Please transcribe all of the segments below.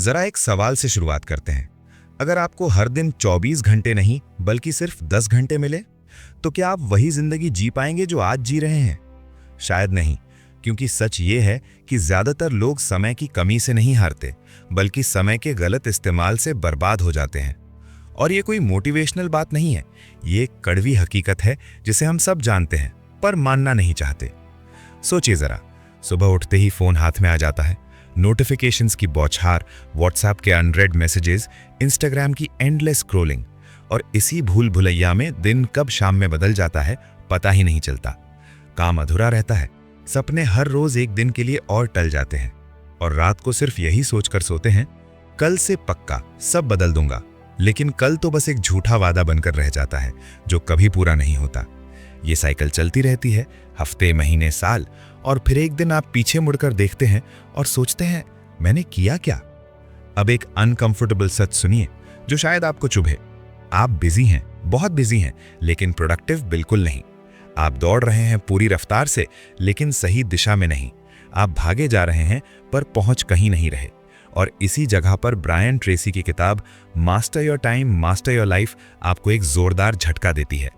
जरा एक सवाल से शुरुआत करते हैं। अगर आपको हर दिन 24 घंटे नहीं बल्कि सिर्फ 10 घंटे मिले, तो क्या आप वही जिंदगी जी पाएंगे जो आज जी रहे हैं? शायद नहीं, क्योंकि सच ये है कि ज्यादातर लोग समय की कमी से नहीं हारते, बल्कि समय के गलत इस्तेमाल से बर्बाद हो जाते हैं। और ये कोई मोटिवेशनल बात नहीं है, ये एक कड़वी हकीकत है जिसे हम सब जानते हैं पर मानना नहीं चाहते। सोचिए जरा, सुबह उठते ही फोन हाथ में आ जाता है, नोटिफिकेशंस की बौछार, व्हाट्सएप के अनरेड मैसेजेस, इंस्टाग्राम की एंडलेस स्क्रॉलिंग, और इसी भूल भुलैया में दिन कब शाम में बदल जाता है पता ही नहीं चलता। काम अधूरा रहता है, सपने हर रोज एक दिन के लिए और टल जाते हैं, और रात को सिर्फ यही सोचकर सोते हैं, कल से पक्का सब बदल दूंगा। लेकिन कल तो बस एक झूठा वादा बनकर रह जाता है जो कभी पूरा नहीं होता। ये साइकिल चलती रहती है, हफ्ते, महीने, साल, और फिर एक दिन आप पीछे मुड़कर देखते हैं और सोचते हैं, मैंने किया क्या? अब एक अनकंफर्टेबल सच सुनिए जो शायद आपको चुभे। आप बिजी हैं, बहुत बिजी हैं, लेकिन प्रोडक्टिव बिल्कुल नहीं। आप दौड़ रहे हैं पूरी रफ्तार से, लेकिन सही दिशा में नहीं। आप भागे जा रहे हैं पर पहुंच कहीं नहीं रहे। और इसी जगह पर ब्रायन ट्रेसी की किताब master your time master your life आपको एक जोरदार झटका देती है।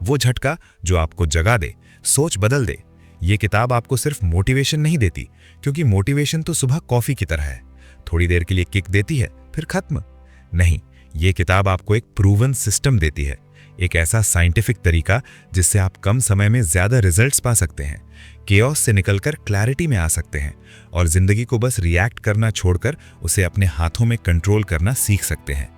वो झटका जो आपको जगा दे, सोच बदल दे। ये किताब आपको सिर्फ मोटिवेशन नहीं देती, क्योंकि मोटिवेशन तो सुबह कॉफी की तरह है, थोड़ी देर के लिए किक देती है फिर खत्म। नहीं, ये किताब आपको एक प्रूवन सिस्टम देती है, एक ऐसा साइंटिफिक तरीका जिससे आप कम समय में ज्यादा रिजल्ट्स पा सकते हैं, केओस से निकलकर क्लैरिटी में आ सकते हैं, और जिंदगी को बस रिएक्ट करना छोड़कर उसे अपने हाथों में कंट्रोल करना सीख सकते हैं।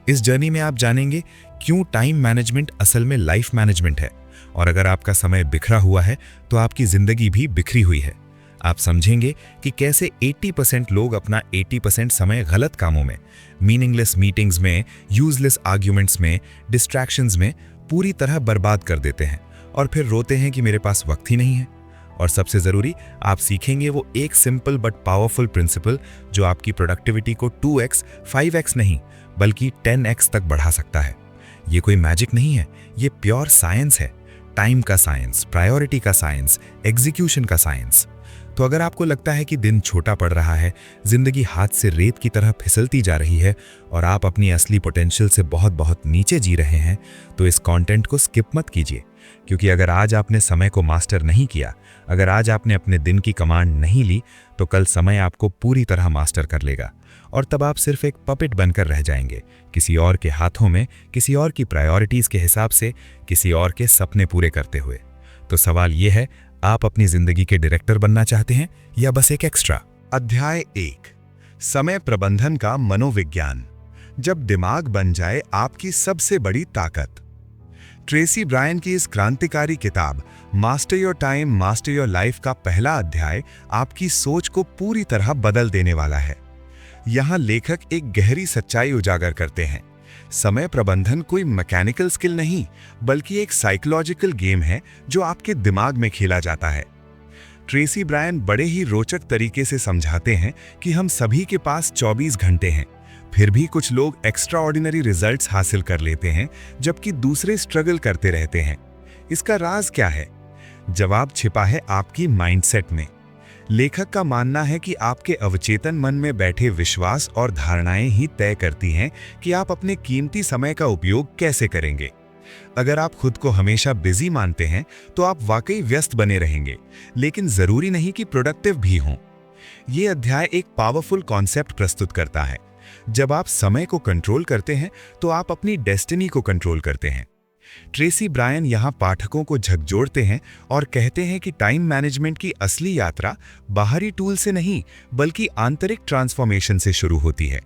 इस जर्नी में आप जानेंगे क्यों टाइम मैनेजमेंट असल में लाइफ मैनेजमेंट है, और अगर आपका समय बिखरा हुआ है तो आपकी जिंदगी भी बिखरी हुई है। आप समझेंगे कि कैसे 80% लोग अपना 80% समय गलत कामों में, मीनिंगलेस मीटिंग्स में, यूजलेस आर्ग्यूमेंट्स में, डिस्ट्रैक्शंस में पूरी तरह बर्बाद कर देते हैं, और फिर रोते हैं कि मेरे पास वक्त ही नहीं है। और सबसे जरूरी, आप सीखेंगे वो एक सिंपल बट पावरफुल प्रिंसिपल जो आपकी प्रोडक्टिविटी को 2x, 5x नहीं बल्कि 10x तक बढ़ा सकता है। ये कोई मैजिक नहीं है, ये प्योर साइंस है। टाइम का साइंस, प्रायोरिटी का साइंस, एग्जीक्यूशन का साइंस। तो अगर आपको लगता है कि दिन छोटा पड़ रहा है, जिंदगी हाथ से रेत की तरह फिसलती जा रही है, और आप अपनी असली पोटेंशियल से बहुत बहुत नीचे जी रहे हैं, तो इस कंटेंट को स्किप मत कीजिए। क्योंकि अगर आज आपने समय को मास्टर नहीं किया, अगर आज आपने अपने दिन की कमांड नहीं ली, तो कल समय आपको पूरी तरह मास्टर कर लेगा, और तब आप सिर्फ एक पपेट बनकर रह जाएंगे, किसी और के हाथों में, किसी और की प्रायोरिटीज के हिसाब से, किसी और के सपने पूरे करते हुए। तो सवाल यह है, आप अपनी जिंदगी के डायरेक्टर बनना चाहते हैं या बस एक एक्स्ट्रा? अध्याय 1, समय प्रबंधन का मनोविज्ञान। जब दिमाग बन जाए आपकी सबसे बड़ी ताकत। ट्रेसी ब्रायन की इस क्रांतिकारी किताब master your time master your life का पहला अध्याय आपकी सोच को पूरी तरह बदल देने वाला है। यहां लेखक एक गहरी सच्चाई उजागर करते हैं। समय प्रबंधन कोई मैकेनिकल स्किल नहीं, बल्कि एक साइकोलॉजिकल गेम है जो आपके दिमाग में खेला जाता है। ट्रेसी ब्रायन बड़े ही रोचक तरीके से समझाते हैं कि हम सभी के पास 24 घंटे हैं, फिर भी कुछ लोग एक्स्ट्राऑर्डिनरी रिजल्ट्स हासिल कर लेते हैं, जबकि दूसरे स्ट्रगल करते रहते हैं। इसका राज क्या है? जवाब छिपा है आपकी माइंडसेट में। लेखक का मानना है कि आपके अवचेतन मन में बैठे विश्वास और धारणाएं ही तय करती हैं कि आप अपने कीमती समय का उपयोग कैसे करेंगे। अगर आप खुद को हमेशा बिजी मानते हैं तो आप वाकई व्यस्त बने रहेंगे, लेकिन जरूरी नहीं कि प्रोडक्टिव भी हों। यह अध्याय एक पावरफुल कॉन्सेप्ट प्रस्तुत करता है। जब आप समय को कंट्रोल करते हैं तो आप अपनी डेस्टिनी को कंट्रोल करते हैं। ट्रेसी ब्रायन यहां पाठकों को झकझोरते हैं और कहते हैं कि टाइम मैनेजमेंट की असली यात्रा बाहरी टूल से नहीं, बल्कि आंतरिक ट्रांसफॉर्मेशन से शुरू होती है।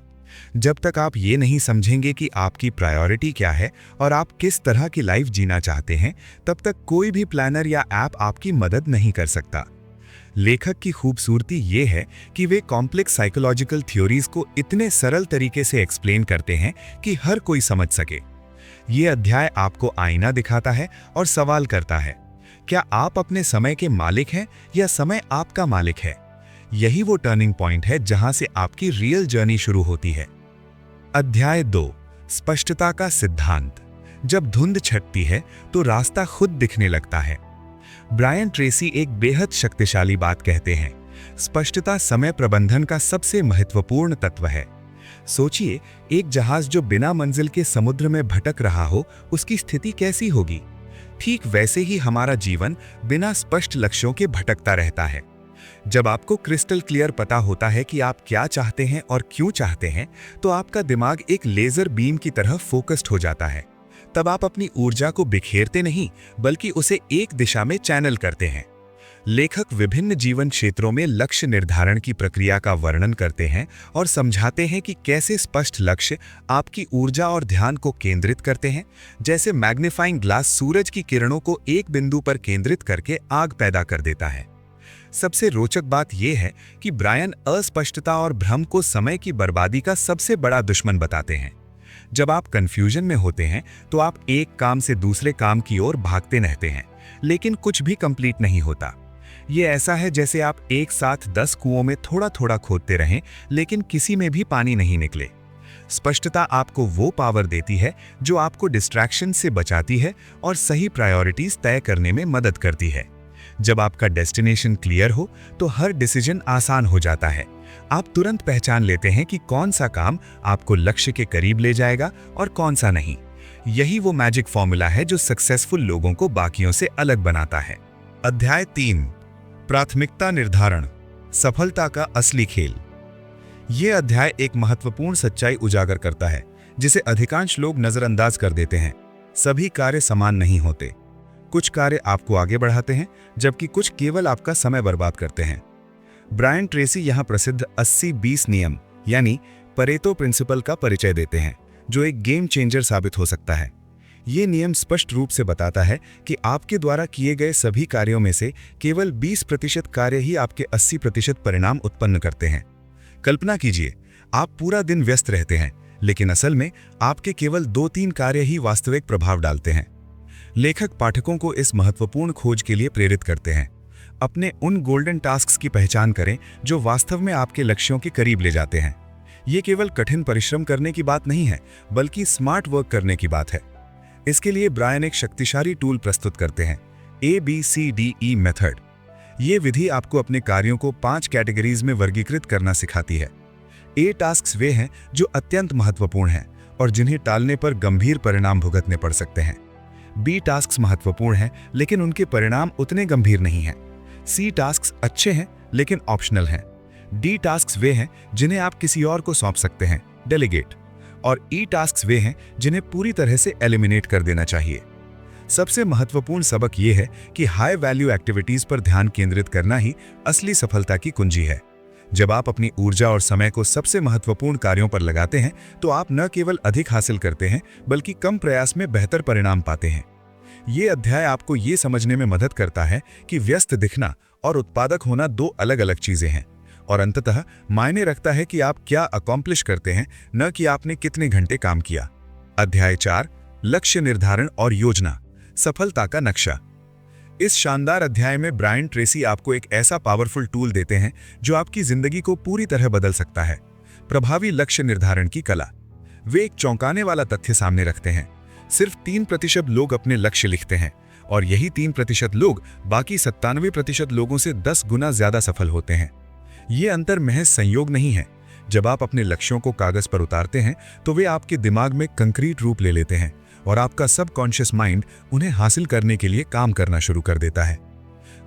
जब तक आप ये नहीं समझेंगे कि आपकी प्रायोरिटी क्या है और आप किस तरह की लाइफ जीना चाहते हैं, तब तक कोई भी प्लानर या ऐप आपकी मदद नहीं कर सकता। लेखक की खूबसूरती ये है कि वे कॉम्प्लेक्स साइकोलॉजिकल थ्योरीज को इतने सरल तरीके से एक्सप्लेन करते हैं कि हर कोई समझ सके। ये अध्याय आपको आईना दिखाता है और सवाल करता है, क्या आप अपने समय के मालिक हैं या समय आपका मालिक है? यही वो टर्निंग पॉइंट है जहां से आपकी रियल जर्नी शुरू होती है। अध्याय 2, स्पष्टता का सिद्धांत। जब धुंध छटती है तो रास्ता खुद दिखने लगता है। ब्रायन ट्रेसी एक बेहद शक्तिशाली बात कहते हैं, स्पष्टता समय प्रबंधन का सबसे महत्वपूर्ण तत्व है। सोचिए, एक जहाज जो बिना मंजिल के समुद्र में भटक रहा हो, उसकी स्थिति कैसी होगी। ठीक वैसे ही हमारा जीवन बिना स्पष्ट लक्ष्यों के भटकता रहता है। जब आपको क्रिस्टल क्लियर पता होता है कि आप क्या चाहते हैं और क्यों चाहते हैं, तो आपका दिमाग एक लेजर बीम की तरह फोकस्ड हो जाता है। तब आप अपनी ऊर्जा को बिखेरते नहीं, बल्कि उसे एक दिशा में चैनल करते हैं। लेखक विभिन्न जीवन क्षेत्रों में लक्ष्य निर्धारण की प्रक्रिया का वर्णन करते हैं और समझाते हैं कि कैसे स्पष्ट लक्ष्य आपकी ऊर्जा और ध्यान को केंद्रित करते हैं, जैसे मैग्नीफाइंग ग्लास सूरज की किरणों को एक बिंदु पर केंद्रित करके आग पैदा कर देता है। सबसे रोचक बात यह है कि ब्रायन अस्पष्टता और भ्रम को समय की बर्बादी का सबसे बड़ा दुश्मन बताते हैं। जब आप कंफ्यूजन में होते हैं तो आप एक काम से दूसरे काम की ओर भागते रहते हैं, लेकिन कुछ भी कंप्लीट नहीं होता। ये ऐसा है जैसे आप एक साथ 10 कुओं में थोड़ा थोड़ा खोदते रहें, लेकिन किसी में भी पानी नहीं निकले। स्पष्टता आपको वो पावर देती है जो आपको डिस्ट्रैक्शन से बचाती है और सही प्रायोरिटीज तय करने में मदद करती है। जब आपका डेस्टिनेशन क्लियर हो तो हर डिसीजन आसान हो जाता है। आप तुरंत पहचान लेते हैं कि कौन सा काम आपको लक्ष्य के करीब ले जाएगा और कौन सा नहीं। यही वो मैजिक फॉर्मूला है जो सक्सेसफुल लोगों को बाकियों से अलग बनाता है। अध्याय 3, प्राथमिकता निर्धारण, सफलता का असली खेल। यह अध्याय एक महत्वपूर्ण सच्चाई उजागर करता है जिसे अधिकांश लोग नजरअंदाज कर देते हैं। सभी कार्य समान नहीं होते। कुछ कार्य आपको आगे बढ़ाते हैं, जबकि कुछ केवल आपका समय बर्बाद करते हैं। ब्रायन ट्रेसी यहां प्रसिद्ध 80-20 नियम यानी परेतो प्रिंसिपल का परिचय देते हैं, जो एक गेम चेंजर साबित हो सकता है। ये नियम स्पष्ट रूप से बताता है कि आपके द्वारा किए गए सभी कार्यों में से केवल 20% कार्य ही आपके 80% परिणाम उत्पन्न करते हैं। कल्पना कीजिए, आप पूरा दिन व्यस्त रहते हैं, लेकिन असल में आपके केवल 2-3 कार्य ही वास्तविक प्रभाव डालते हैं। लेखक पाठकों को इस महत्वपूर्ण खोज के लिए प्रेरित करते हैं। अपने उन गोल्डन टास्क्स की पहचान करें जो वास्तव में आपके लक्ष्यों के करीब ले जाते हैं। ये केवल कठिन परिश्रम करने की बात नहीं है, बल्कि स्मार्ट वर्क करने की बात है। इसके लिए ब्रायन एक शक्तिशाली टूल प्रस्तुत करते हैं, ABCDE मेथड। ये विधि आपको अपने कार्यों को 5 कैटेगरीज में वर्गीकृत करना सिखाती है। A टास्क्स वे हैं जो अत्यंत महत्वपूर्ण हैं और जिन्हें टालने पर गंभीर परिणाम भुगतने पड़ सकते हैं। B टास्क्स महत्वपूर्ण हैं, लेकिन उनके परिणाम उतने गंभीर नहीं हैं। C टास्क्स अच्छे हैं, लेकिन ऑप्शनल हैं। D टास्क्स वे हैं जिन्हें आप किसी और को सौंप सकते हैं, डेलीगेट। और E टास्क्स वे हैं जिन्हें पूरी तरह से एलिमिनेट कर देना चाहिए। सबसे महत्वपूर्ण सबक यह है कि हाई वैल्यू एक्टिविटीज पर ध्यान केंद्रित करना ही असली सफलता की कुंजी है। जब आप अपनी ऊर्जा और समय को सबसे महत्वपूर्ण कार्यों पर लगाते हैं, तो आप न केवल अधिक हासिल करते हैं, बल्कि कम प्रयास में बेहतर परिणाम पाते हैं। ये अध्याय आपको ये समझने में मदद करता है कि व्यस्त दिखना और उत्पादक होना 2 अलग-अलग चीजें हैं, और अंततः मायने रखता है कि आप क्या अकॉम्प्लिश करते हैं, न कि आपने कितने घंटे काम किया। अध्याय 4, लक्ष्य निर्धारण और योजना, सफलता का नक्शा। इस शानदार अध्याय में ब्रायन ट्रेसी आपको एक ऐसा पावरफुल टूल देते हैं जो आपकी जिंदगी को पूरी तरह बदल सकता है, प्रभावी लक्ष्य निर्धारण की कला। वे एक चौंकाने वाला तथ्य सामने रखते हैं। सिर्फ 3% लोग अपने लक्ष्य लिखते हैं, और यही 3% लोग बाकी 97% लोगों से 10 गुना ज्यादा सफल होते हैं। ये अंतर महज संयोग नहीं है। जब आप अपने लक्ष्यों को कागज पर उतारते हैं, तो वे आपके दिमाग में कंक्रीट रूप ले लेते हैं, और आपका सबकॉन्शियस माइंड उन्हें हासिल करने के लिए काम करना शुरू कर देता है।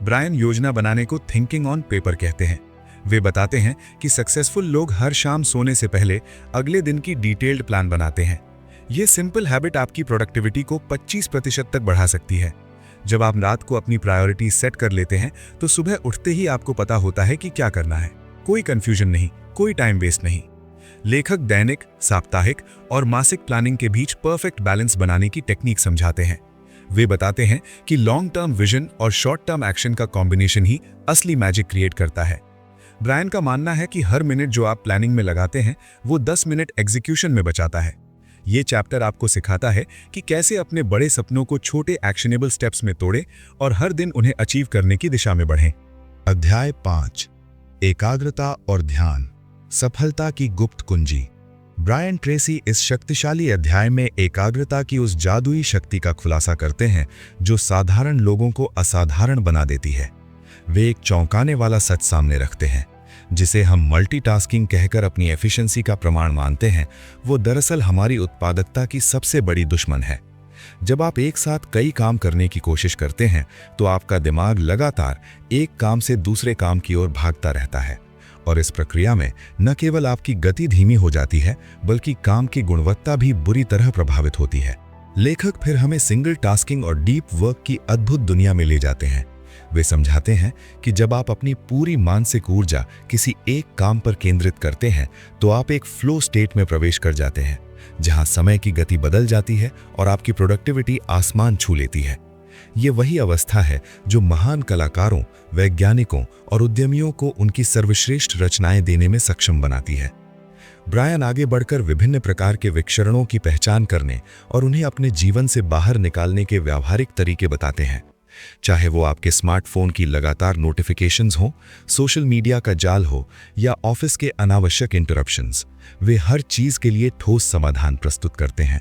ब्रायन योजना बनाने को थिंकिंग ऑन पेपर कहते हैं। वे बताते हैं कि सक्सेसफुल लोग हर शाम सोने से पहले अगले दिन की डिटेल्ड प्लान बनाते हैं। ये सिंपल हैबिट आपकी प्रोडक्टिविटी को 25% तक बढ़ा सकती है। जब आप रात को अपनी प्रायोरिटी सेट कर लेते हैं, तो सुबह उठते ही आपको पता होता है कि क्या करना है। कोई कंफ्यूजन नहीं, कोई टाइम वेस्ट नहीं। लेखक दैनिक, साप्ताहिक और मासिक प्लानिंग के बीच परफेक्ट बैलेंस बनाने की टेक्निक समझाते हैं। वे बताते हैं कि लॉन्ग टर्म विजन और शॉर्ट टर्म एक्शन का कॉम्बिनेशन ही असली मैजिक क्रिएट करता है। ब्रायन का मानना है कि हर मिनट जो आप प्लानिंग में लगाते हैं, वो 10 मिनट एग्जीक्यूशन में बचाता है। ये चैप्टर आपको सिखाता है कि कैसे अपने बड़े सपनों को छोटे एक्शनेबल स्टेप्स में तोड़ें और हर दिन उन्हें अचीव करने की दिशा में बढ़ें। अध्याय 5, एकाग्रता और ध्यान, सफलता की गुप्त कुंजी। ब्रायन ट्रेसी इस शक्तिशाली अध्याय में एकाग्रता की उस जादुई शक्ति का खुलासा करते हैं जो साधारण लोगों को असाधारण बना देती है। वे एक चौंकाने वाला सच सामने रखते हैं। जिसे हम मल्टीटास्किंग कहकर अपनी एफिशिएंसी का प्रमाण मानते हैं, वो दरअसल हमारी उत्पादकता की सबसे बड़ी दुश्मन है। जब आप एक साथ कई काम करने की कोशिश करते हैं तो आपका दिमाग लगातार एक काम से दूसरे काम की ओर भागता रहता है, और इस प्रक्रिया में न केवल आपकी गति धीमी हो जाती है बल्कि काम की गुणवत्ता भी बुरी तरह प्रभावित होती है। लेखक फिर हमें सिंगल टास्किंग और डीप वर्क की अद्भुत दुनिया में ले जाते हैं। वे समझाते हैं कि जब आप अपनी पूरी मानसिक ऊर्जा किसी एक काम पर केंद्रित करते हैं तो आप एक फ्लो स्टेट में प्रवेश कर जाते हैं, जहां समय की गति बदल जाती है और आपकी प्रोडक्टिविटी आसमान छू लेती है। ये वही अवस्था है जो महान कलाकारों, वैज्ञानिकों और उद्यमियों को उनकी सर्वश्रेष्ठ रचनाएं देने में सक्षम बनाती है। ब्रायन आगे बढ़कर विभिन्न प्रकार के विक्षरणों की पहचान करने और उन्हें अपने जीवन से बाहर निकालने के व्यावहारिक तरीके बताते हैं। चाहे वो आपके स्मार्टफोन की लगातार नोटिफिकेशंस हो, सोशल मीडिया का जाल हो या ऑफिस के अनावश्यक इंटरप्शंस, वे हर चीज के लिए ठोस समाधान प्रस्तुत करते हैं।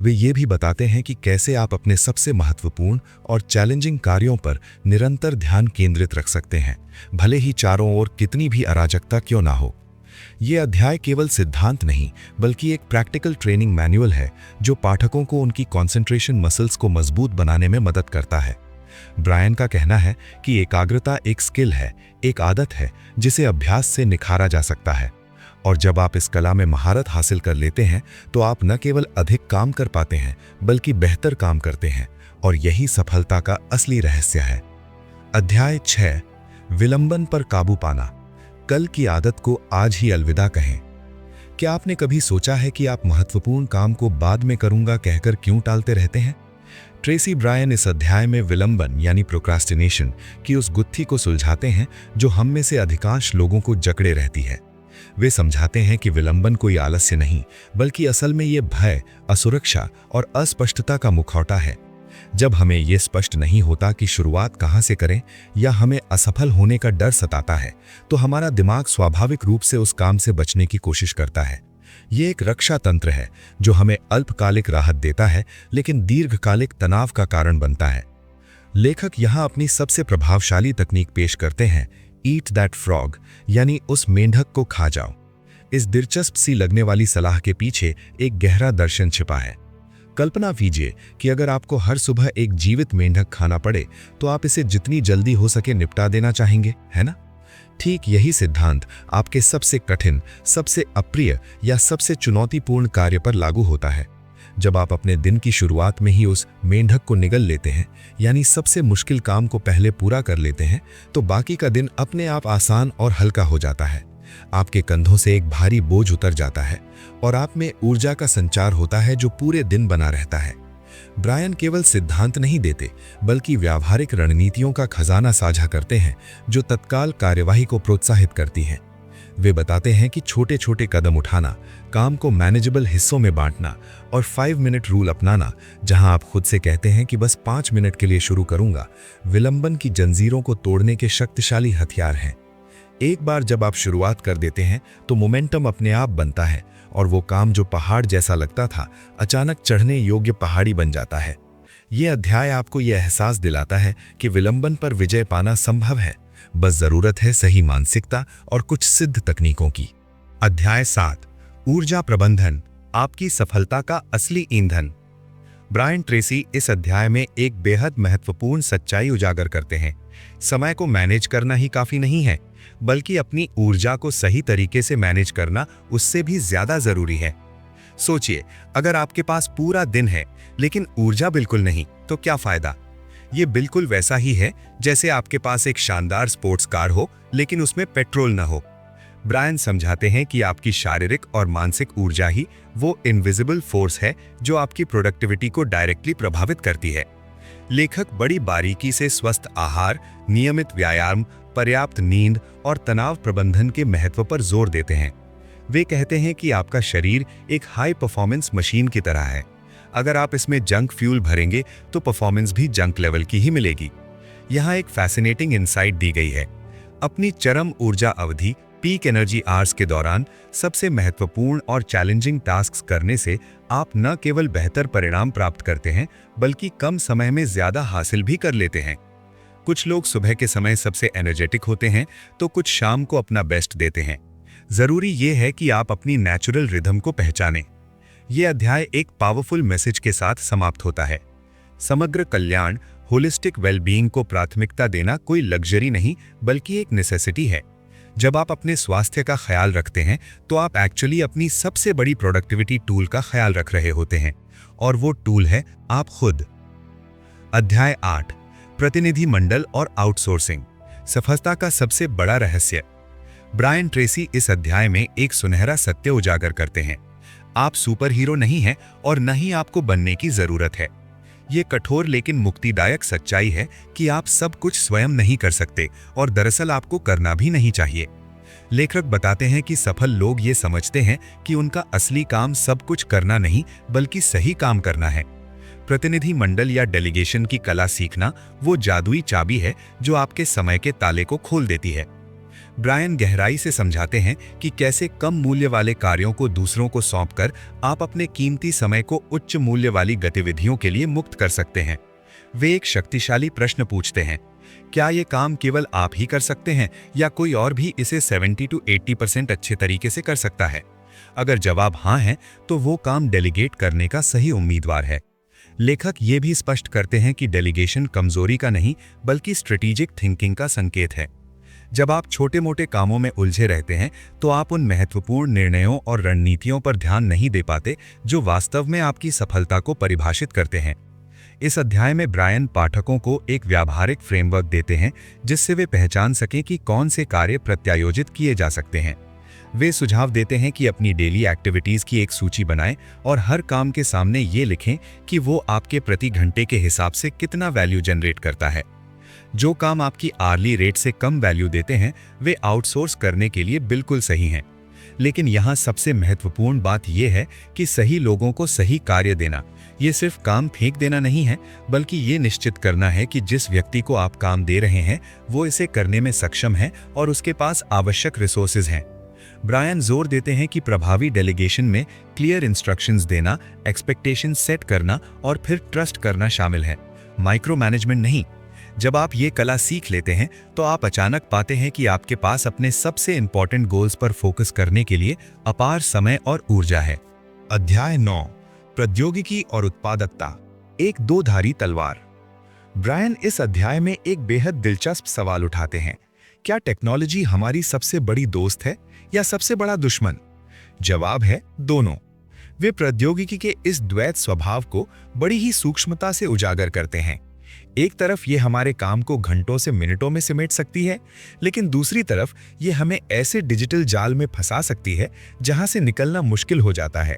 वे ये भी बताते हैं कि कैसे आप अपने सबसे महत्वपूर्ण और चैलेंजिंग कार्यों पर निरंतर ध्यान केंद्रित रख सकते हैं, भले ही चारों ओर कितनी भी अराजकता क्यों ना हो। ये अध्याय केवल सिद्धांत नहीं बल्कि एक प्रैक्टिकल ट्रेनिंग मैनुअल है जो पाठकों को उनकी कंसंट्रेशन मसल्स को मजबूत बनाने में मदद करता है। ब्रायन का कहना है कि एकाग्रता एक स्किल है, एक आदत है जिसे अभ्यास से निखारा जा सकता है, और जब आप इस कला में महारत हासिल कर लेते हैं तो आप न केवल अधिक काम कर पाते हैं बल्कि बेहतर काम करते हैं, और यही सफलता का असली रहस्य है। अध्याय 6, विलंबन पर काबू पाना। कल की आदत को आज ही अलविदा कहें। क्या आपने कभी सोचा है कि आप महत्वपूर्ण काम को बाद में करूंगा कहकर क्यों टालते रहते हैं? ट्रेसी ब्रायन इस अध्याय में विलंबन यानी प्रोक्रास्टिनेशन की उस गुत्थी को सुलझाते हैं जो हम में से अधिकांश लोगों को जकड़े रहती है। वे समझाते हैं कि विलंबन कोई आलस्य नहीं बल्कि असल में ये भय, असुरक्षा और अस्पष्टता का मुखौटा है। जब हमें ये स्पष्ट नहीं होता कि शुरुआत कहाँ से करें या हमें असफल होने का डर सताता है तो हमारा दिमाग स्वाभाविक रूप से उस काम से बचने की कोशिश करता है। ये एक रक्षा तंत्र है जो हमें अल्पकालिक राहत देता है लेकिन दीर्घकालिक तनाव का कारण बनता है। लेखक यहाँ अपनी सबसे प्रभावशाली तकनीक पेश करते हैं, ईट दैट फ्रॉग यानी उस मेंढक को खा जाओ। इस दिलचस्प सी लगने वाली सलाह के पीछे एक गहरा दर्शन छिपा है। कल्पना कीजिए कि अगर आपको हर सुबह एक जीवित मेंढक खाना पड़े तो आप इसे जितनी जल्दी हो सके निपटा देना चाहेंगे, है ना? ठीक यही सिद्धांत आपके सबसे कठिन, सबसे अप्रिय या सबसे चुनौतीपूर्ण कार्य पर लागू होता है। जब आप अपने दिन की शुरुआत में ही उस मेंढक को निगल लेते हैं, यानी सबसे मुश्किल काम को पहले पूरा कर लेते हैं, तो बाकी का दिन अपने आप आसान और हल्का हो जाता है। आपके कंधों से एक भारी बोझ उतर जाता है और आप में ऊर्जा का संचार होता है जो पूरे दिन बना रहता है। ब्रायन केवल सिद्धांत नहीं देते बल्कि व्यावहारिक रणनीतियों का खजाना साझा करते हैं जो तत्काल कार्यवाही को प्रोत्साहित करती हैं। वे बताते हैं कि छोटे छोटे कदम उठाना, काम को मैनेजेबल हिस्सों में बांटना और 5 मिनट रूल अपनाना, जहां आप खुद से कहते हैं कि बस 5 मिनट के लिए शुरू करूंगा, विलंबन की जंजीरों को तोड़ने के शक्तिशाली हथियार हैं। एक बार जब आप शुरुआत कर देते हैं तो मोमेंटम अपने आप बनता है और वो काम जो पहाड़ जैसा लगता था अचानक चढ़ने योग्य पहाड़ी बन जाता है। ये अध्याय आपको यह एहसास दिलाता है कि विलंबन पर विजय पाना संभव है, बस जरूरत है सही मानसिकता और कुछ सिद्ध तकनीकों की। अध्याय 7, ऊर्जा प्रबंधन, आपकी सफलता का असली ईंधन। ब्रायन ट्रेसी इस अध्याय में एक बेहद महत्वपूर्ण सच्चाई उजागर करते हैं। समय को मैनेज करना ही काफी नहीं है, बल्कि अपनी ऊर्जा को सही तरीके से मैनेज करना उससे भी ज्यादा जरूरी है। सोचिए, अगर आपके पास पूरा दिन है लेकिन ऊर्जा बिल्कुल नहीं, तो क्या फायदा? ये बिल्कुल वैसा ही है जैसे आपके पास एक शानदार स्पोर्ट्स कार हो लेकिन उसमें पेट्रोल न हो। ब्रायन समझाते हैं कि आपकी शारीरिक और मानसिक ऊर्जा ही वो इनविजिबल फोर्स है जो आपकी प्रोडक्टिविटी को डायरेक्टली प्रभावित करती है। लेखक बड़ी बारीकी से स्वस्थ आहार, नियमित व्यायाम, पर्याप्त नींद और तनाव प्रबंधन के महत्व पर जोर देते हैं। वे कहते हैं कि आपका शरीर एक हाई परफॉर्मेंस मशीन की तरह है। अगर आप इसमें जंक फ्यूल भरेंगे तो परफॉर्मेंस भी जंक लेवल की ही मिलेगी। यहाँ एक फैसिनेटिंग इनसाइट दी गई है। अपनी चरम ऊर्जा अवधि, पीक एनर्जी आवर्स के दौरान सबसे महत्वपूर्ण और चैलेंजिंग टास्क्स करने से आप न केवल बेहतर परिणाम प्राप्त करते हैं बल्कि कम समय में ज्यादा हासिल भी कर लेते हैं। कुछ लोग सुबह के समय सबसे एनर्जेटिक होते हैं तो कुछ शाम को अपना बेस्ट देते हैं। जरूरी ये है कि आप अपनी नेचुरल रिदम को पहचानें। ये अध्याय एक पावरफुल मैसेज के साथ समाप्त होता है। समग्र कल्याण, होलिस्टिक वेलबीइंग को प्राथमिकता देना कोई लग्जरी नहीं बल्कि एक नेसेसिटी है। जब आप अपने स्वास्थ्य का ख्याल रखते हैं तो आप एक्चुअली अपनी सबसे बड़ी प्रोडक्टिविटी टूल का ख्याल रख रहे होते हैं, और वो टूल है आप खुद। अध्याय 8, प्रतिनिधि मंडल और आउटसोर्सिंग, सफलता का सबसे बड़ा रहस्य। ब्रायन ट्रेसी इस अध्याय में एक सुनहरा सत्य उजागर करते हैं। आप सुपर हीरो नहीं हैं और न ही आपको बनने की जरूरत है। ये कठोर लेकिन मुक्तिदायक सच्चाई है कि आप सब कुछ स्वयं नहीं कर सकते और दरअसल आपको करना भी नहीं चाहिए। लेखक बताते हैं कि सफल लोग ये समझते हैं कि उनका असली काम सब कुछ करना नहीं बल्कि सही काम करना है। प्रतिनिधि मंडल या डेलीगेशन की कला सीखना वो जादुई चाबी है जो आपके समय के ताले को खोल देती है। ब्रायन गहराई से समझाते हैं कि कैसे कम मूल्य वाले कार्यों को दूसरों को सौंपकर आप अपने कीमती समय को उच्च मूल्य वाली गतिविधियों के लिए मुक्त कर सकते हैं। वे एक शक्तिशाली प्रश्न पूछते हैं, क्या ये काम केवल आप ही कर सकते हैं या कोई और भी इसे 70 to 80% अच्छे तरीके से कर सकता है? अगर जवाब हाँ है तो वो काम डेलीगेट करने का सही उम्मीदवार है। लेखक ये भी स्पष्ट करते हैं कि डेलीगेशन कमजोरी का नहीं बल्कि स्ट्रेटेजिक थिंकिंग का संकेत है। जब आप छोटे मोटे कामों में उलझे रहते हैं तो आप उन महत्वपूर्ण निर्णयों और रणनीतियों पर ध्यान नहीं दे पाते जो वास्तव में आपकी सफलता को परिभाषित करते हैं। इस अध्याय में ब्रायन पाठकों को एक व्यावहारिक फ्रेमवर्क देते हैं जिससे वे पहचान सकें कि कौन से कार्य प्रत्यायोजित किए जा सकते हैं। वे सुझाव देते हैं कि अपनी डेली एक्टिविटीज की एक सूची बनाएं और हर काम के सामने ये लिखें कि वो आपके प्रति घंटे के हिसाब से कितना वैल्यू जनरेट करता है। जो काम आपकी आर्ली रेट से कम वैल्यू देते हैं वे आउटसोर्स करने के लिए बिल्कुल सही हैं। लेकिन यहाँ सबसे महत्वपूर्ण बात यह है कि सही लोगों को सही कार्य देना ये सिर्फ काम फेंक देना नहीं है बल्कि ये निश्चित करना है कि जिस व्यक्ति को आप काम दे रहे हैं वो इसे करने में सक्षम है और उसके पास आवश्यक रिसोर्सेज हैं। ब्रायन जोर देते हैं कि प्रभावी डेलीगेशन में क्लियर इंस्ट्रक्शंस देना, एक्सपेक्टेशन सेट करना और फिर ट्रस्ट करना शामिल है, माइक्रो मैनेजमेंट नहीं। जब आप ये कला सीख लेते हैं तो आप अचानक पाते हैं कि आपके पास अपने सबसे इंपॉर्टेंट गोल्स पर फोकस करने के लिए अपार समय और ऊर्जा है। अध्याय 9, प्रौद्योगिकी और उत्पादकता, एक दो धारी तलवार। ब्रायन इस अध्याय में एक बेहद दिलचस्प सवाल उठाते हैं, क्या टेक्नोलॉजी हमारी सबसे बड़ी दोस्त है या सबसे बड़ा दुश्मन? जवाब है दोनों। वे प्रौद्योगिकी के इस द्वैत स्वभाव को बड़ी ही सूक्ष्मता से उजागर करते हैं। एक तरफ ये हमारे काम को घंटों से मिनटों में सिमेट सकती है, लेकिन दूसरी तरफ ये हमें ऐसे डिजिटल जाल में फंसा सकती है जहां से निकलना मुश्किल हो जाता है।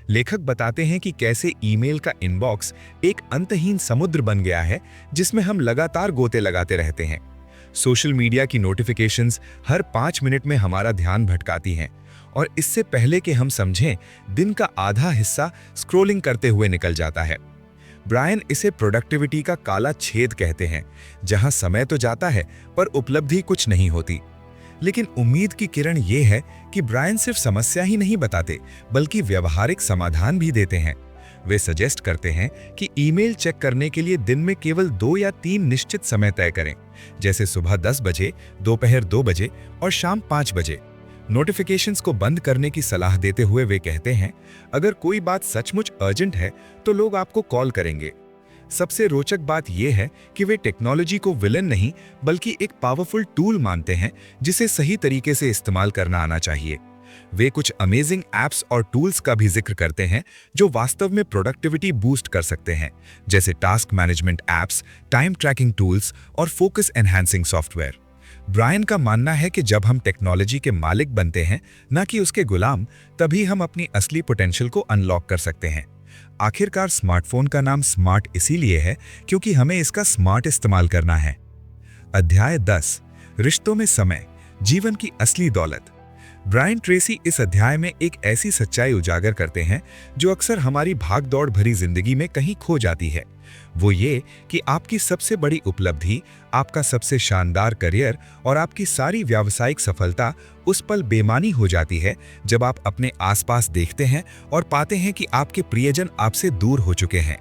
लेखक बताते हैं कि कैसे ईमेल का इनबॉक्स एक अंतहीन समुद्र बन गया है जिसमें हम लगातार गोते लगाते रहते हैं। सोशल मीडिया की नोटिफिकेशंस हर 5 मिनट में हमारा ध्यान भटकाती हैं और इससे पहले कि हम समझें दिन का आधा हिस्सा स्क्रॉलिंग करते हुए निकल जाता है। ब्रायन इसे प्रोडक्टिविटी का काला छेद कहते हैं, जहां समय तो जाता है पर उपलब्धि कुछ नहीं होती। लेकिन उम्मीद की किरण ये है कि ब्रायन सिर्फ समस्या ही नहीं बताते बल्कि व्यवहारिक समाधान भी देते हैं। वे सजेस्ट करते हैं कि ईमेल चेक करने के लिए दिन में केवल 2 या 3 निश्चित समय तय करें, जैसे सुबह 10 बजे, दोपहर 2 बजे और शाम 5 बजे। नोटिफिकेशंस को बंद करने की सलाह देते हुए वे कहते हैं, अगर कोई बात सचमुच अर्जेंट है तो लोग आपको कॉल करेंगे। सबसे रोचक बात यह है कि वे टेक्नोलॉजी को विलन नहीं बल्कि एक पावरफुल टूल मानते हैं जिसे सही तरीके से इस्तेमाल करना आना चाहिए। वे कुछ अमेजिंग एप्स और टूल्स का भी जिक्र करते हैं जो वास्तव में प्रोडक्टिविटी बूस्ट कर सकते हैं, जैसे task management apps, time tracking tools और फोकस एनहांसिंग सॉफ्टवेयर। ब्रायन का मानना है कि जब हम टेक्नोलॉजी के मालिक बनते हैं न कि उसके गुलाम, तभी हम अपनी असली पोटेंशियल को अनलॉक कर सकते हैं। आखिरकार स्मार्टफोन का नाम स्मार्ट इसीलिए है क्योंकि हमें इसका स्मार्ट इस्तेमाल करना है। अध्याय 10, रिश्तों में समय, जीवन की असली दौलत। ब्रायन ट्रेसी इस अध्याय में एक ऐसी सच्चाई उजागर करते हैं जो अक्सर हमारी भागदौड़ भरी जिंदगी में कहीं खो जाती है। वो ये कि आपकी सबसे बड़ी उपलब्धि, आपका सबसे शानदार करियर और आपकी सारी व्यावसायिक सफलता उस पल बेमानी हो जाती है जब आप अपने आसपास देखते हैं और पाते हैं कि आपके प्रियजन आपसे दूर हो चुके हैं।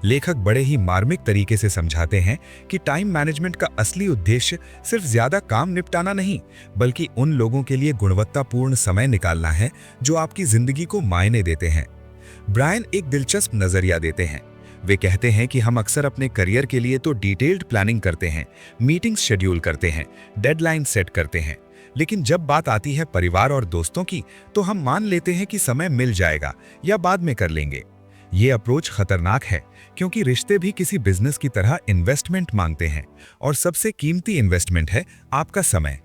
लेखक बड़े ही मार्मिक तरीके से समझाते हैं कि टाइम मैनेजमेंट का असली उद्देश्य सिर्फ ज्यादा काम निपटाना नहीं, बल्कि उन लोगों के लिए गुणवत्तापूर्ण समय निकालना है जो आपकी जिंदगी को मायने देते हैं। ब्रायन एक दिलचस्प नजरिया देते हैं। वे कहते हैं कि हम अक्सर अपने करियर के लिए तो डिटेल्ड प्लानिंग करते हैं, मीटिंग्स शेड्यूल करते हैं, डेडलाइन सेट करते हैं, लेकिन जब बात आती है परिवार और दोस्तों की, तो हम मान लेते हैं कि समय मिल जाएगा या बाद में कर लेंगे। ये अप्रोच खतरनाक है, क्योंकि रिश्ते भी किसी बिजनेस की तरह इन्वेस्टमेंट मांगते हैं, और सबसे कीमती इन्वेस्टमेंट है आपका समय।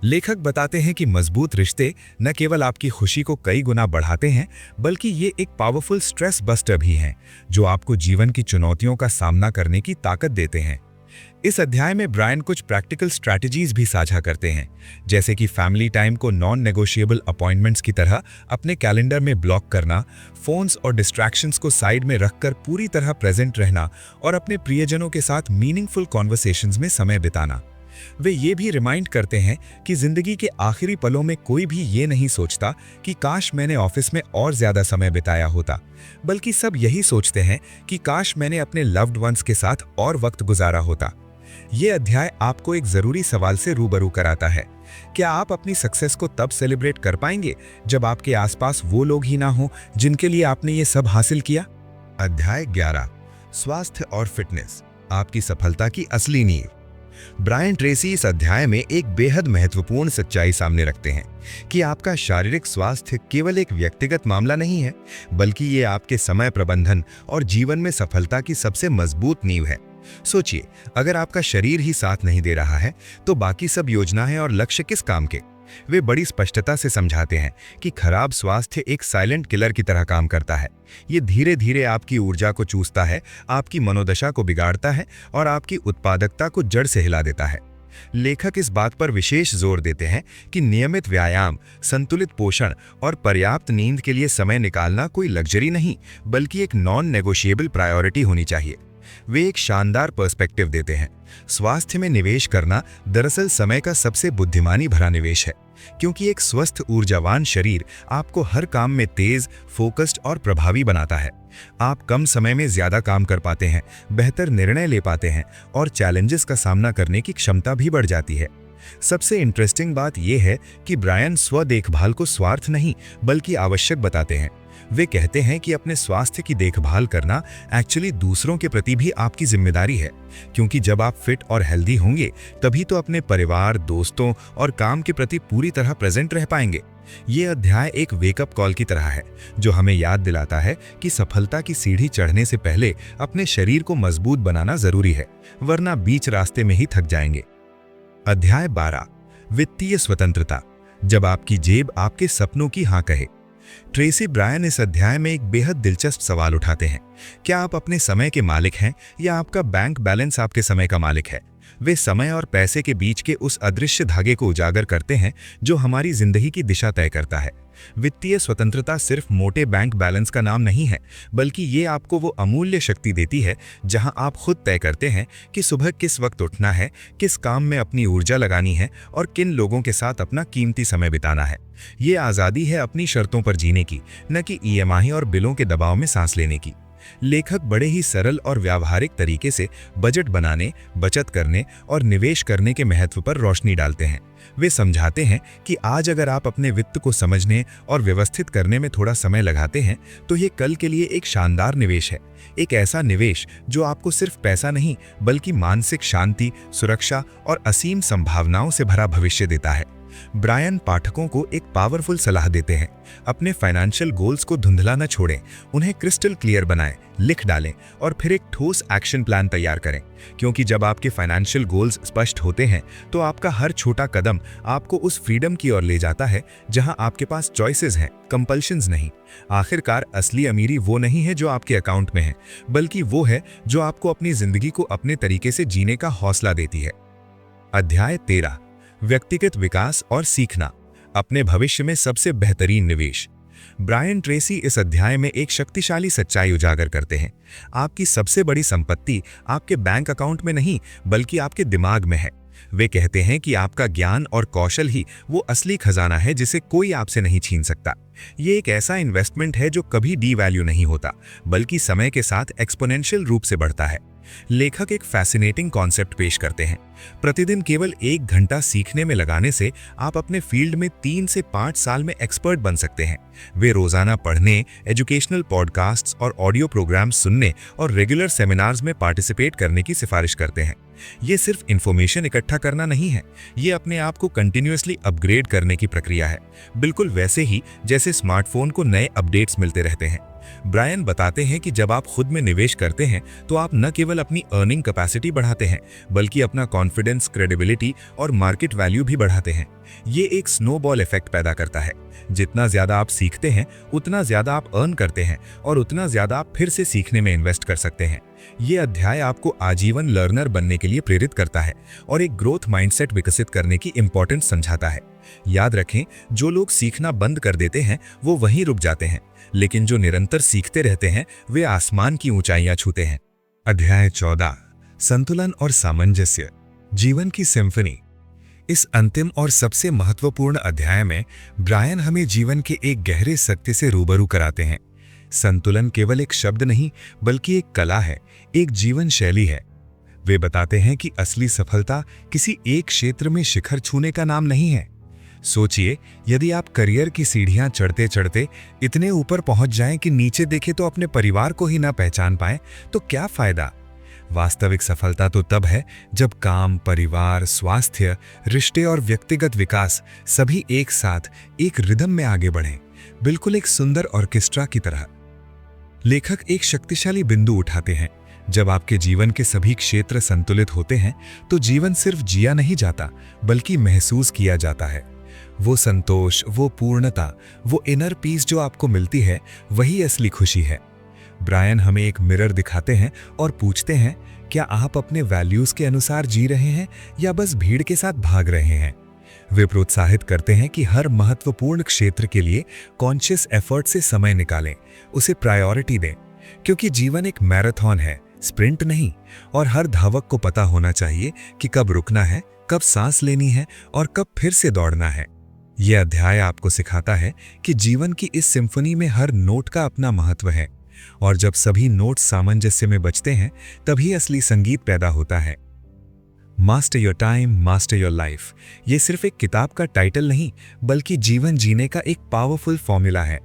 लेखक बताते हैं कि मजबूत रिश्ते न केवल आपकी खुशी को कई गुना बढ़ाते हैं, बल्कि ये एक पावरफुल स्ट्रेस बस्टर भी हैं, जो आपको जीवन की चुनौतियों का सामना करने की ताकत देते हैं। इस अध्याय में ब्रायन कुछ प्रैक्टिकल स्ट्रैटेजीज भी साझा करते हैं, जैसे कि फैमिली टाइम को नॉन नेगोशिएबल अपॉइंटमेंट्स की तरह अपने कैलेंडर में ब्लॉक करना, फोन्स और डिस्ट्रैक्शंस को साइड में रखकर पूरी तरह प्रेजेंट रहना और अपने प्रियजनों के साथ मीनिंगफुल कॉन्वर्सेशंस में समय बिताना। वे ये भी रिमाइंड करते हैं कि जिंदगी के आखिरी पलों में कोई भी ये नहीं सोचता कि काश मैंने ऑफिस में और ज्यादा समय बिताया होता, बल्कि सब यही सोचते हैं कि काश मैंने अपने लव्ड वंस के साथ और वक्त गुजारा होता। ये अध्याय आपको एक जरूरी सवाल से रूबरू कराता है। क्या आप अपनी सक्सेस को तब सेलिब्रेट कर पाएंगे जब आपके आसपास वो लोग ही ना हो जिनके लिए आपने ये सब हासिल किया? अध्याय 11, स्वास्थ्य और फिटनेस, आपकी सफलता की असली नींव। ब्रायन ट्रेसी इस अध्याय में एक बेहद महत्वपूर्ण सच्चाई सामने रखते हैं कि आपका शारीरिक स्वास्थ्य केवल एक व्यक्तिगत मामला नहीं है, बल्कि ये आपके समय प्रबंधन और जीवन में सफलता की सबसे मजबूत नींव है। सोचिए, अगर आपका शरीर ही साथ नहीं दे रहा है, तो बाकी सब योजनाएं और लक्ष्य किस काम के? वे बड़ी स्पष्टता से समझाते हैं कि खराब स्वास्थ्य एक साइलेंट किलर की तरह काम करता है। ये धीरे धीरे आपकी ऊर्जा को चूसता है, आपकी मनोदशा को बिगाड़ता है और आपकी उत्पादकता को जड़ से हिला देता है। लेखक इस बात पर विशेष जोर देते हैं कि नियमित व्यायाम, संतुलित पोषण और पर्याप्त नींद के लिए समय निकालना कोई लग्जरी नहीं, बल्कि एक नॉन नेगोशिएबल प्रायोरिटी होनी चाहिए। वे एक शानदार पर्सपेक्टिव देते हैं। स्वास्थ्य में निवेश करना दरअसल समय का सबसे बुद्धिमानी भरा निवेश है, क्योंकि एक स्वस्थ ऊर्जावान शरीर आपको हर काम में तेज, फोकस्ड और प्रभावी बनाता है। आप कम समय में ज्यादा काम कर पाते हैं, बेहतर निर्णय ले पाते हैं और चैलेंजेस का सामना करने की क्षमता भी बढ़ जाती है। सबसे इंटरेस्टिंग बात यह है कि ब्रायन स्व देखभाल को स्वार्थ नहीं, बल्कि आवश्यक बताते हैं। वे कहते हैं कि अपने स्वास्थ्य की देखभाल करना एक्चुअली दूसरों के प्रति भी आपकी जिम्मेदारी है, क्योंकि जब आप फिट और हेल्दी होंगे, तभी तो अपने परिवार, दोस्तों और काम के प्रति पूरी तरह प्रेजेंट रह पाएंगे। ये अध्याय एक वेकअप कॉल की तरह है, जो हमें याद दिलाता है कि सफलता की सीढ़ी चढ़ने से पहले अपने शरीर को मजबूत बनाना जरूरी है, वरना बीच रास्ते में ही थक जाएंगे। अध्याय 12, वित्तीय स्वतंत्रता, जब आपकी जेब आपके सपनों की हाँ कहे। ट्रेसी ब्रायन इस अध्याय में एक बेहद दिलचस्प सवाल उठाते हैं। क्या आप अपने समय के मालिक हैं या आपका बैंक बैलेंस आपके समय का मालिक है? वे समय और पैसे के बीच के उस अदृश्य धागे को उजागर करते हैं जो हमारी जिंदगी की दिशा तय करता है। वित्तीय स्वतंत्रता सिर्फ मोटे बैंक बैलेंस का नाम नहीं है, बल्कि ये आपको वो अमूल्य शक्ति देती है जहां आप खुद तय करते हैं कि सुबह किस वक्त उठना है, किस काम में अपनी ऊर्जा लगानी है और किन लोगों के साथ अपना कीमती समय बिताना है। ये आज़ादी है अपनी शर्तों पर जीने की, न कि ईएमआई और बिलों के दबाव में सांस लेने की। लेखक बड़े ही सरल और व्यावहारिक तरीके से बजट बनाने, बचत करने और निवेश करने के महत्व पर रोशनी डालते हैं। वे समझाते हैं कि आज अगर आप अपने वित्त को समझने और व्यवस्थित करने में थोड़ा समय लगाते हैं, तो ये कल के लिए एक शानदार निवेश है। एक ऐसा निवेश जो आपको सिर्फ पैसा नहीं, बल्कि मानसिक शांति, सुरक्षा और असीम संभावनाओं से भरा भविष्य देता है। ब्रायन पाठकों को एक पावरफुल सलाह देते हैं। अपने फाइनेंशियल गोल्स को धुंधला न छोड़ें, उन्हें क्रिस्टल क्लियर बनाएं, लिख डालें और फिर एक ठोस एक्शन प्लान तैयार करें, क्योंकि जब आपके फाइनेंशियल गोल्स स्पष्ट होते हैं, तो आपका हर छोटा कदम आपको उस फ्रीडम की ओर ले जाता है जहां आपके पास चॉइसेस हैं, कंपल्शंस नहीं। आखिरकार असली अमीरी वो नहीं है जो आपके अकाउंट में है, बल्कि वो है जो आपको अपनी जिंदगी को अपने तरीके से जीने का हौसला देती है। अध्याय 13, व्यक्तिगत विकास और सीखना, अपने भविष्य में सबसे बेहतरीन निवेश। ब्रायन ट्रेसी इस अध्याय में एक शक्तिशाली सच्चाई उजागर करते हैं। आपकी सबसे बड़ी संपत्ति आपके बैंक अकाउंट में नहीं, बल्कि आपके दिमाग में है। वे कहते हैं कि आपका ज्ञान और कौशल ही वो असली खजाना है जिसे कोई आपसे नहीं छीन सकता। ये एक ऐसा इन्वेस्टमेंट है जो कभी डीवैल्यू नहीं होता, बल्कि समय के साथ एक्सपोनेंशियल रूप से बढ़ता है। लेखक एक फैसिनेटिंग कॉन्सेप्ट पेश करते हैं। प्रतिदिन केवल 1 घंटा सीखने में लगाने से आप अपने फील्ड में 3 से 5 साल में एक्सपर्ट बन सकते हैं। वे रोजाना पढ़ने, एजुकेशनल पॉडकास्ट्स और ऑडियो प्रोग्राम्स सुनने और रेगुलर सेमिनार्स में पार्टिसिपेट करने की सिफारिश करते हैं। ये सिर्फ इंफॉर्मेशन इकट्ठा करना नहीं है, ये अपने आप को कंटिन्यूअसली अपग्रेड करने की प्रक्रिया है, बिल्कुल वैसे ही जैसे स्मार्टफोन को नए अपडेट्स मिलते रहते हैं। ब्रायन बताते हैं कि जब आप खुद में निवेश करते हैं तो आप न केवल अपनी अर्निंग कैपेसिटी बढ़ाते हैं, बल्कि अपना कॉन्फिडेंस, क्रेडिबिलिटी और मार्केट वैल्यू भी बढ़ाते हैं। ये एक स्नोबॉल इफेक्ट पैदा करता है। जितना ज्यादा आप सीखते हैं, उतना ज्यादा आप अर्न करते हैं और उतना ज्यादा आप फिर से सीखने में इन्वेस्ट कर सकते हैं। ये अध्याय आपको आजीवन लर्नर बनने के लिए प्रेरित करता है और एक ग्रोथ माइंडसेट विकसित करने की इंपॉर्टेंस समझाता है। याद रखें, जो लोग सीखना बंद कर देते हैं वो वहीं रुक जाते हैं, लेकिन जो निरंतर सीखते रहते हैं वे आसमान की ऊंचाइयां छूते हैं। अध्याय 14, संतुलन और सामंजस्य, जीवन की सिम्फनी। इस अंतिम और सबसे महत्वपूर्ण अध्याय में ब्रायन हमें जीवन के एक गहरे सत्य से रूबरू कराते हैं। संतुलन केवल एक शब्द नहीं, बल्कि एक कला है, एक जीवन शैली है। वे बताते हैं कि असली सफलता किसी एक क्षेत्र में शिखर छूने का नाम नहीं है। सोचिए, यदि आप करियर की सीढ़ियां चढ़ते चढ़ते इतने ऊपर पहुंच जाएं कि नीचे देखें तो अपने परिवार को ही ना पहचान पाएं, तो क्या फायदा। वास्तविक सफलता तो तब है जब काम, परिवार, स्वास्थ्य, रिश्ते और व्यक्तिगत विकास सभी एक साथ एक रिदम में आगे बढ़ें, बिल्कुल एक सुंदर ऑर्केस्ट्रा की तरह। लेखक एक शक्तिशाली बिंदु उठाते हैं। जब आपके जीवन के सभी क्षेत्र संतुलित होते हैं तो जीवन सिर्फ जिया नहीं जाता, बल्कि महसूस किया जाता है। वो संतोष, वो पूर्णता, वो इनर पीस जो आपको मिलती है, वही असली खुशी है। ब्रायन हमें एक मिरर दिखाते हैं और पूछते हैं, क्या आप अपने वैल्यूज के अनुसार जी रहे हैं या बस भीड़ के साथ भाग रहे हैं। वे प्रोत्साहित करते हैं कि हर महत्वपूर्ण क्षेत्र के लिए कॉन्शियस एफर्ट से समय निकालें, उसे प्रायोरिटी दें, क्योंकि जीवन एक मैराथन है, स्प्रिंट नहीं। और हर धावक को पता होना चाहिए कि कब रुकना है, कब सांस लेनी है और कब फिर से दौड़ना है। यह अध्याय आपको सिखाता है कि जीवन की इस सिम्फनी में हर नोट का अपना महत्व है, और जब सभी नोट सामंजस्य में बजते हैं तभी असली संगीत पैदा होता है। Master your time, master your life, ये सिर्फ एक किताब का टाइटल नहीं, बल्कि जीवन जीने का एक पावरफुल फॉर्मूला है।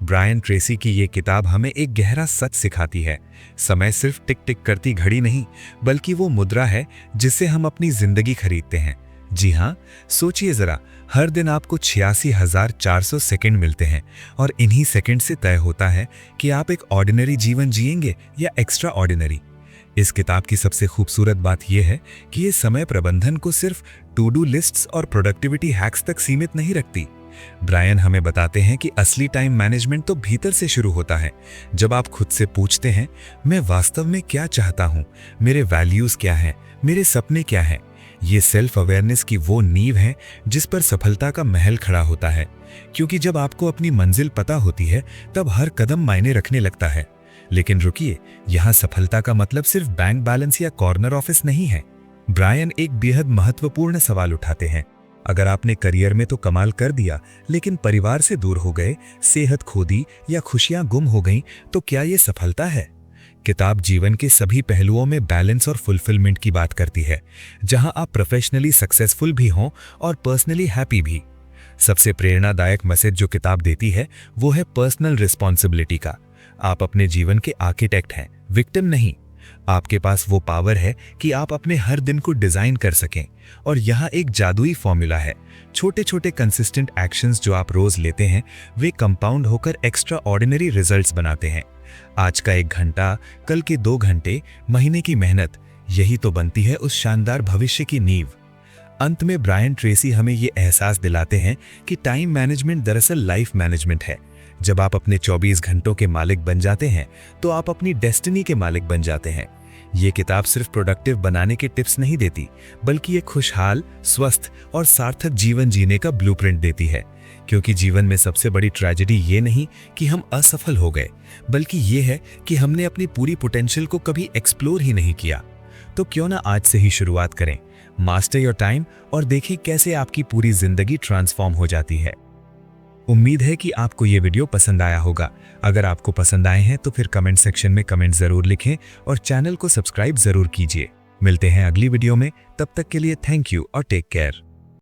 ब्रायन ट्रेसी की ये किताब हमें एक गहरा सच सिखाती है। समय सिर्फ टिक टिक करती घड़ी नहीं, बल्कि वो मुद्रा है जिससे हम अपनी जिंदगी खरीदते हैं। जी हाँ, सोचिए जरा, हर दिन आपको 86,400 सेकंड मिलते हैं और इन्हीं सेकंड से तय होता है कि आप एक ऑर्डिनरी जीवन जिएंगे या एक्स्ट्रा ऑर्डिनरी। इस किताब की सबसे खूबसूरत बात यह है कि ये समय प्रबंधन को सिर्फ टू डू लिस्ट्स और प्रोडक्टिविटी हैक्स तक सीमित नहीं रखती। ब्रायन हमें बताते हैं कि असली टाइम मैनेजमेंट तो भीतर से शुरू होता है। जब आप खुद से पूछते हैं, मैं वास्तव में क्या चाहता हूँ, मेरे वैल्यूज क्या हैं, मेरे सपने क्या हैं। ये सेल्फ अवेयरनेस की वो नींव है जिस पर सफलता का महल खड़ा होता है, क्योंकि जब आपको अपनी मंजिल पता होती है तब हर कदम मायने रखने लगता है। लेकिन रुकिए, यहाँ सफलता का मतलब सिर्फ बैंक बैलेंस या कॉर्नर ऑफिस नहीं है। ब्रायन एक बेहद महत्वपूर्ण सवाल उठाते हैं। अगर आपने करियर में तो कमाल कर दिया, लेकिन परिवार से दूर हो गए, सेहत खो दी या खुशियां गुम हो गईं, तो क्या ये सफलता है? किताब जीवन के सभी पहलुओं में बैलेंस और फुलफिलमेंट की बात करती है, जहां आप प्रोफेशनली सक्सेसफुल भी हों और पर्सनली हैप्पी भी। सबसे प्रेरणादायक मैसेज जो किताब देती है वो है पर्सनल रिस्पॉन्सिबिलिटी का। आप अपने जीवन के आर्किटेक्ट हैं, विक्टिम नहीं। आपके पास वो पावर है कि आप अपने हर दिन को डिजाइन कर सकें, और यहाँ एक जादुई फॉर्मूला है। छोटे छोटे कंसिस्टेंट एक्शंस जो आप रोज लेते हैं, वे कंपाउंड होकर एक्स्ट्रा ऑर्डिनरी रिजल्ट्स बनाते हैं। आज का 1 घंटा, कल के 2 घंटे, महीने की मेहनत, यही तो बनती है उस शानदार भविष्य की नींव। अंत में ब्रायन ट्रेसी हमें ये एहसास दिलाते हैं कि टाइम मैनेजमेंट दरअसल लाइफ मैनेजमेंट है। जब आप अपने 24 घंटों के मालिक बन जाते हैं तो आप अपनी डेस्टिनी के मालिक बन जाते हैं। ये किताब सिर्फ प्रोडक्टिव बनाने के टिप्स नहीं देती, बल्कि एक खुशहाल, स्वस्थ और सार्थक जीवन जीने का ब्लूप्रिंट देती है। क्योंकि जीवन में सबसे बड़ी ट्रेजेडी ये नहीं कि हम असफल हो गए, बल्कि ये है कि हमने अपनी पूरी पोटेंशियल को कभी एक्सप्लोर ही नहीं किया। तो क्यों ना आज से ही शुरुआत करें, मास्टर योर टाइम, और देखें कैसे आपकी पूरी जिंदगी ट्रांसफॉर्म हो जाती है। उम्मीद है कि आपको ये वीडियो पसंद आया होगा। अगर आपको पसंद आए हैं तो फिर कमेंट सेक्शन में कमेंट जरूर लिखें और चैनल को सब्सक्राइब जरूर कीजिए। मिलते हैं अगली वीडियो में, तब तक के लिए थैंक यू और टेक केयर।